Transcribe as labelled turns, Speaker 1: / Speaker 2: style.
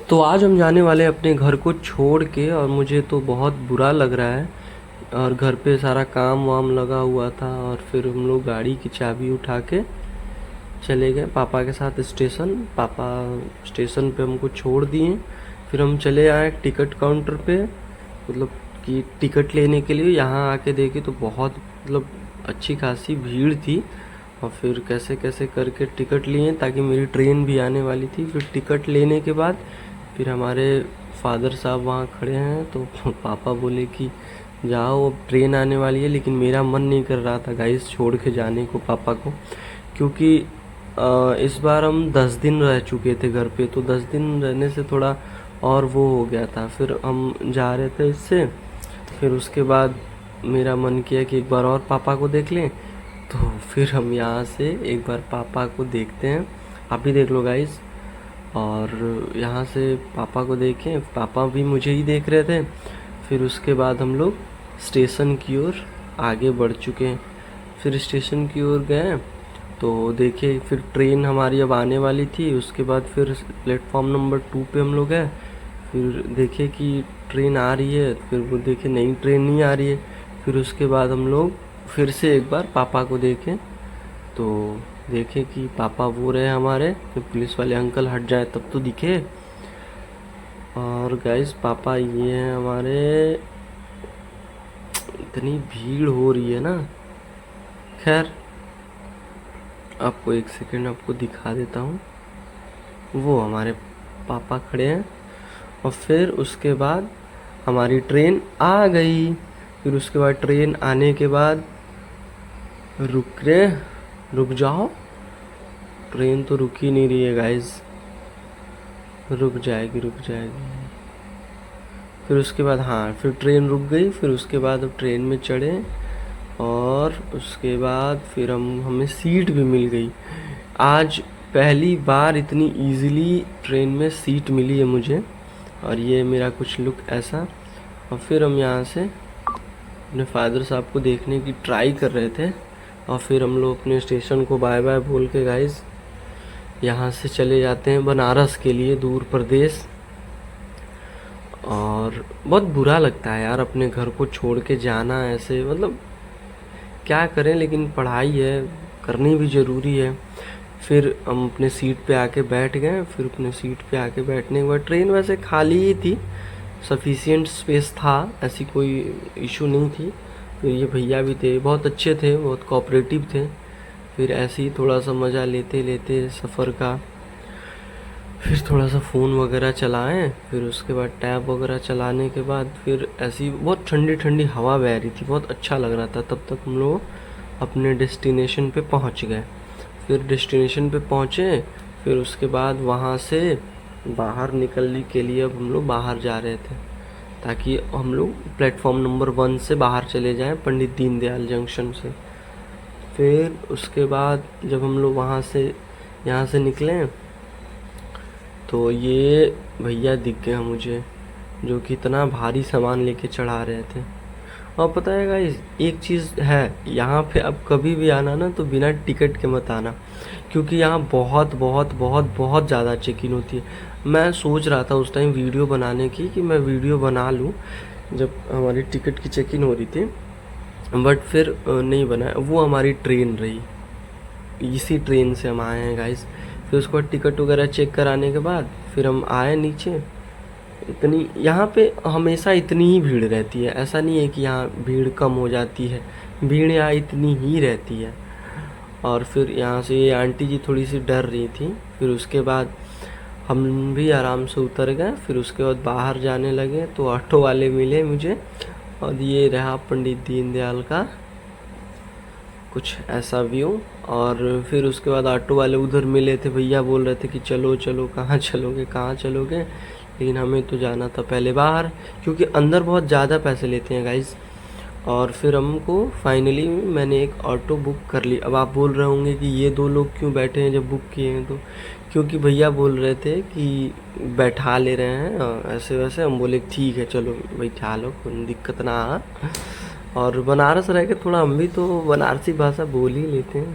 Speaker 1: तो आज हम जाने वाले हैं अपने घर को छोड़ के, और मुझे तो बहुत बुरा लग रहा है। और घर पे सारा काम वाम लगा हुआ था, और फिर हम लोग गाड़ी की चाबी उठा के चले गए पापा के साथ स्टेशन। पापा स्टेशन पे हमको छोड़ दिए। फिर हम चले आए टिकट काउंटर पे, मतलब कि टिकट लेने के लिए। यहाँ आके देखे तो बहुत मतलब अच्छी खासी भीड़ थी। और फिर कैसे कैसे करके टिकट लिए, ताकि मेरी ट्रेन भी आने वाली थी। फिर टिकट लेने के बाद फिर हमारे फादर साहब वहाँ खड़े हैं, तो पापा बोले कि जाओ अब ट्रेन आने वाली है। लेकिन मेरा मन नहीं कर रहा था गाइस छोड़ के जाने को पापा को, क्योंकि इस बार हम 10 दिन रह चुके थे घर पे, तो 10 दिन रहने से थोड़ा और वो हो गया था। फिर हम जा रहे थे इससे, फिर उसके बाद मेरा मन किया कि एक बार और पापा को देख लें। तो फिर हम यहाँ से एक बार पापा को देखते हैं। आप भी देख लो गाइस। और यहाँ से पापा को देखें, पापा भी मुझे ही देख रहे थे। फिर उसके बाद हम लोग स्टेशन की ओर आगे बढ़ चुके हैं। फिर स्टेशन की ओर गए तो देखे फिर ट्रेन हमारी अब आने वाली थी। उसके बाद फिर प्लेटफॉर्म नंबर 2 पे हम लोग गए। फिर देखे कि ट्रेन आ रही है, फिर वो देखे नई ट्रेन नहीं आ रही है। फिर उसके बाद हम लोग फिर से एक बार पापा को देखें, तो देखे कि पापा वो रहे हमारे। फिर पुलिस वाले अंकल हट जाए तब तो दिखे। और गाइस पापा ये हैं हमारे। इतनी भीड़ हो रही है ना। खैर आपको एक सेकंड आपको दिखा देता हूँ। वो हमारे पापा खड़े हैं। और फिर उसके बाद हमारी ट्रेन आ गई। फिर उसके बाद ट्रेन आने के बाद रुक जाओ, ट्रेन तो रुक ही नहीं रही है गाइस। रुक जाएगी। फिर उसके बाद हाँ, फिर ट्रेन रुक गई। फिर उसके बाद अब ट्रेन में चढ़े, और उसके बाद फिर हमें सीट भी मिल गई। आज पहली बार इतनी इजीली ट्रेन में सीट मिली है मुझे। और ये मेरा कुछ लुक ऐसा। और फिर हम यहाँ से अपने फादर साहब को देखने की ट्राई कर रहे थे। और फिर हम लोग अपने स्टेशन को बाय बाय बोल के गाइस यहाँ से चले जाते हैं बनारस के लिए, दूर प्रदेश। और बहुत बुरा लगता है यार अपने घर को छोड़ के जाना ऐसे, मतलब क्या करें, लेकिन पढ़ाई है, करनी भी ज़रूरी है। फिर हम अपने सीट पे आके बैठ गए। फिर अपने सीट पे आके बैठने के बाद ट्रेन वैसे खाली ही थी, सफिशिएंट स्पेस था, ऐसी कोई इशू नहीं थी। फिर ये भैया भी थे, बहुत अच्छे थे, बहुत कोऑपरेटिव थे। फिर ऐसे ही थोड़ा सा मज़ा लेते लेते सफ़र का फिर थोड़ा सा फ़ोन वगैरह चलाएं। फिर उसके बाद टैब वगैरह चलाने के बाद फिर ऐसी बहुत ठंडी ठंडी हवा बह रही थी, बहुत अच्छा लग रहा था। तब तक हम लोग अपने डेस्टिनेशन पे पहुंच गए। फिर डेस्टिनेशन पे पहुंचे। फिर उसके बाद वहां से बाहर निकलने के लिए अब हम लोग बाहर जा रहे थे, ताकि हम लोग प्लेटफॉर्म नंबर 1 से बाहर चले जाएं, पंडित दीनदयाल जंक्शन से। फिर उसके बाद जब हम लोग वहाँ से यहाँ से निकले, तो ये भैया दिख गया मुझे, जो कि इतना भारी सामान लेके चढ़ा रहे थे। और पता है गाइस, एक चीज़ है यहाँ पे, अब कभी भी आना ना तो बिना टिकट के मत आना, क्योंकि यहाँ बहुत बहुत बहुत बहुत ज़्यादा चेकिंग होती है। मैं सोच रहा था उस टाइम वीडियो बनाने की, कि मैं वीडियो बना लूँ जब हमारी टिकट की चेकिंग हो रही थी, बट फिर नहीं बनाया। वो हमारी ट्रेन रही, इसी ट्रेन से हम आए हैं गाइस। फिर उसके बाद टिकट वगैरह चेक कराने के बाद फिर हम आए नीचे। इतनी यहाँ पे हमेशा इतनी ही भीड़ रहती है, ऐसा नहीं है कि यहाँ भीड़ कम हो जाती है, भीड़ यहाँ इतनी ही रहती है। और फिर यहाँ से ये आंटी जी थोड़ी सी डर रही थी। फिर उसके बाद हम भी आराम से उतर गए। फिर उसके बाद बाहर जाने लगे तो ऑटो वाले मिले मुझे, और ये रहा पंडित दीनदयाल का कुछ ऐसा व्यू। और फिर उसके बाद ऑटो वाले उधर मिले थे, भैया बोल रहे थे कि चलो चलो, कहाँ चलोगे। लेकिन हमें तो जाना था पहले बाहर, क्योंकि अंदर बहुत ज़्यादा पैसे लेते हैं गाइस। और फिर हमको फाइनली मैंने एक ऑटो बुक कर ली। अब आप बोल रहे होंगे कि ये दो लोग क्यों बैठे हैं जब बुक किए हैं, तो क्योंकि भैया बोल रहे थे कि बैठा ले रहे हैं ऐसे वैसे। हम बोले ठीक है चलो बैठा लो, कोई दिक्कत ना आ। और बनारस रह के थोड़ा हम भी तो बनारसी भाषा बोल ही लेते हैं।